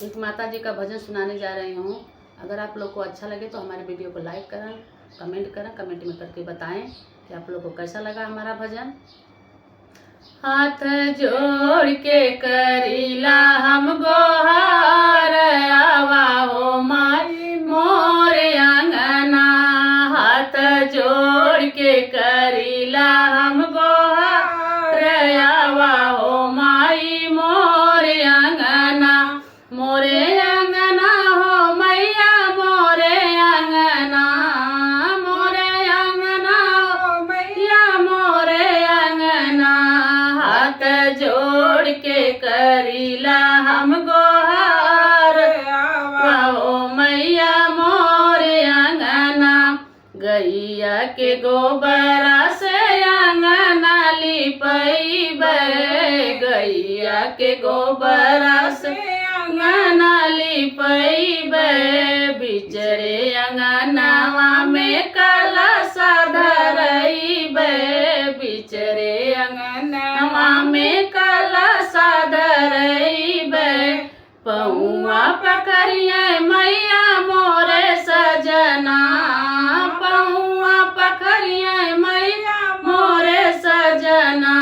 एक माता जी का भजन सुनाने जा रही हूँ। अगर आप लोग को अच्छा लगे तो हमारे वीडियो को लाइक करें, कमेंट में करके बताएं कि आप लोग को कैसा लगा हमारा भजन। हाथ जोड़ के करीला हम गोहार, आवा हो माई मोर अंगना। हाथ जोड़ के करीला हम गोहार, आवा हो माई मोर अंगना। मोरे अंगना हो मैया मोरे अंगना, मोरे अंगना हो मैया मोरे अंगना। हाथ जोड़ के करीला हम गोहार, आओ मैया मोरे अंगना। गैया के गोबरा से अंगना लिपैबे, गैया के गोबरा से अंगना लिपैबे। बिचरे अंगनावा में कलश धरैबे, बिचरे अंगनावा में कलश धरैबे। पौआ पकड़िए मैया मोरे सजना, पौआ पकड़िए मैया मोरे सजना।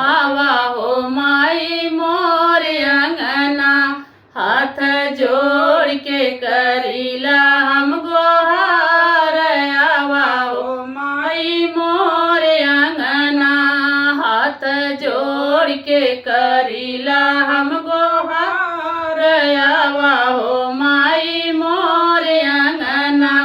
आवा हो माई मोरे अंगना। हाथ जोड़ के करीला हम गोहार, आवा हो माई मोरे अंगना। हाथ जोड़ के करीला हम गोहार, आवा हो माई मोरे अंगना।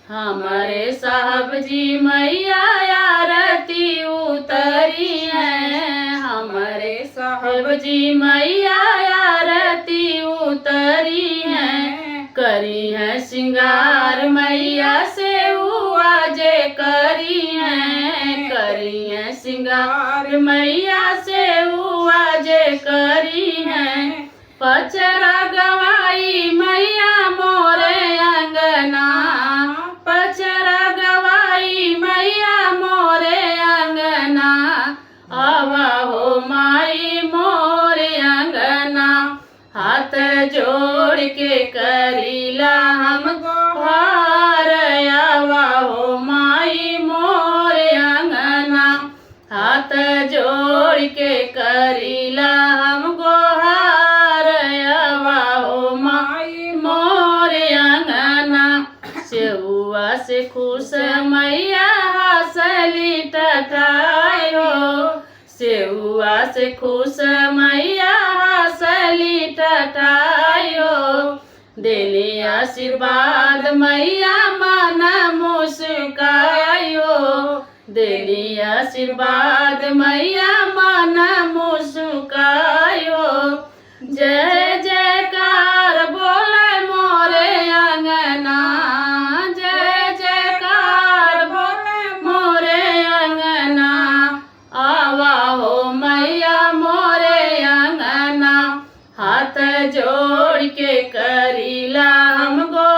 हमारे साहब जी मैया आरती उतरी है, हमारे साहब जी मैया आरती उतरी है। करी है श्रृंगार मैया से जे करी है, करी है श्रृंगार मैया से जे करी है। पचरा गवाई मैया मोरे अंगना, पचरा गवाई मैया मोरे अंगना। आवा हो माई मोरे अंगना। हाथ जोड़ के करीला हम गोहार, आवा हो माई मोरे अंगना। हाथ जोड़ के करीला हम गोहार, आवा हो माई मोरे अंगना। सेहुआ से खुश मैया हंसली टटायो, सेहुआ से खुश मैया हंसली टटायो। देली आशीर्वाद मैया मन मुस्कायो, देली आशीर्वाद मैया मन मुस्कायो। जय जयकार बोले मोरे अंगना, जय जयकार बोले मोरे अंगना। आवा हो मैया मोरे अंगना। हाथ जोड़ के करीला हम गो